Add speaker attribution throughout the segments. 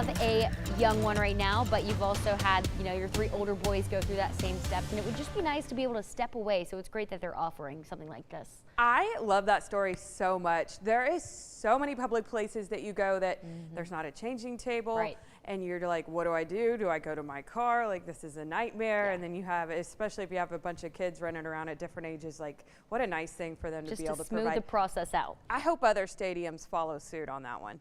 Speaker 1: have a young one right now, but you've also had, your 3 older boys go through that same steps, and it would just be nice to be able to step away. So it's great that they're offering something like this.
Speaker 2: I love that story so much. There is so many public places that you go that there's not a changing table.
Speaker 1: Right.
Speaker 2: And you're like, what do I do? Do I go to my car? Like, this is a nightmare.
Speaker 1: Yeah.
Speaker 2: And then you have, especially if you have a bunch of kids running around at different ages, like, what a nice thing for them to be able to provide.
Speaker 1: Just to smooth the process out.
Speaker 2: I hope other stadiums follow suit on that one.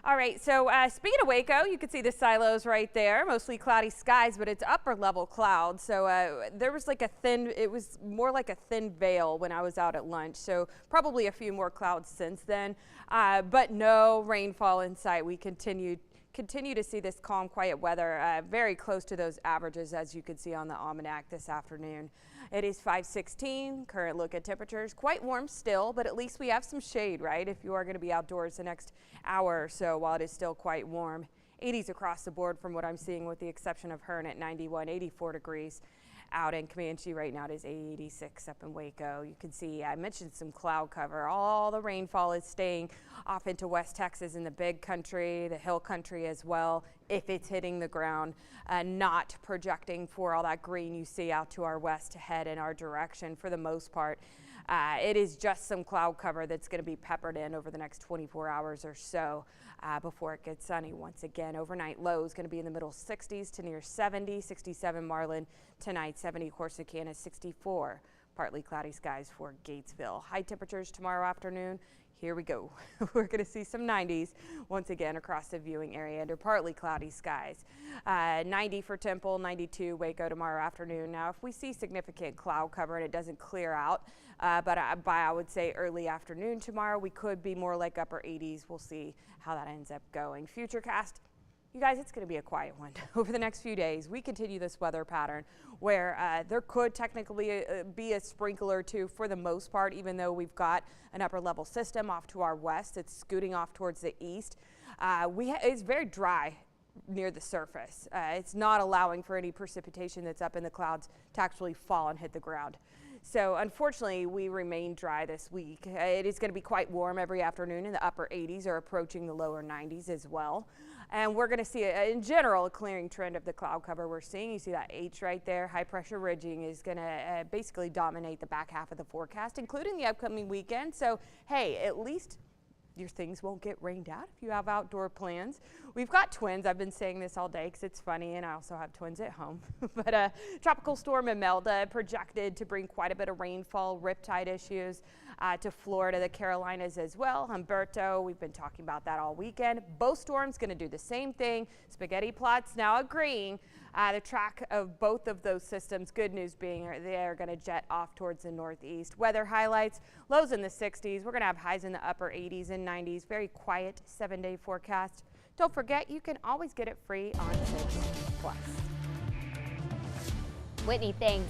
Speaker 2: All right, so speaking of Waco, you can see the silos right there, mostly cloudy skies, but it's upper level clouds. So there was like it was more like a thin veil when I was out at lunch. So probably a few more clouds since then, but no rainfall in sight. We continue to see this calm, quiet weather, very close to those averages, as you can see on the almanac this afternoon. It is 5:16. Current look at temperatures, quite warm still, but at least we have some shade, right? If you are going to be outdoors the next hour or so, while it is still quite warm. 80s across the board from what I'm seeing, with the exception of Hearn at 91, 84 degrees. Out in Comanche right now, it is 86 up in Waco. You can see I mentioned some cloud cover. All the rainfall is staying off into West Texas in the big country, the hill country as well, if it's hitting the ground, not projecting for all that green you see out to our west to head in our direction for the most part. It is just some cloud cover that's going to be peppered in over the next 24 hours or so before it gets sunny once again. Overnight low is going to be in the middle 60s to near 70, 67 Marlin tonight, 70 Corsicana, 64. Partly cloudy skies for Gatesville. High temperatures tomorrow afternoon. Here we go. We're going to see some 90s once again across the viewing area under partly cloudy skies. 90 for Temple, 92 Waco tomorrow afternoon. Now, if we see significant cloud cover and it doesn't clear out, but by I would say early afternoon tomorrow, we could be more like upper 80s. We'll see how that ends up going. Futurecast. You guys, it's going to be a quiet one over the next few days. We continue this weather pattern where there could technically be a sprinkle or two for the most part, even though we've got an upper level system off to our west. It's scooting off towards the east. It's very dry near the surface. It's not allowing for any precipitation that's up in the clouds to actually fall and hit the ground. So unfortunately, we remain dry this week. It is going to be quite warm every afternoon in the upper 80s or approaching the lower 90s as well. And we're going to see, in general, a clearing trend of the cloud cover we're seeing. You see that H right there. High pressure ridging is going to basically dominate the back half of the forecast, including the upcoming weekend. So, hey, at least your things won't get rained out if you have outdoor plans. We've got twins. I've been saying this all day because it's funny, and I also have twins at home. But Tropical Storm Imelda projected to bring quite a bit of rainfall, riptide issues to Florida, the Carolinas as well. Humberto, we've been talking about that all weekend. Both storms going to do the same thing. Spaghetti plots now agreeing. The track of both of those systems, good news being they are going to jet off towards the northeast. Weather highlights, lows in the 60s. We're going to have highs in the upper 80s and 90s. Very quiet 7-day forecast. Don't forget, you can always get it free on Fix Plus.
Speaker 1: Whitney, thanks.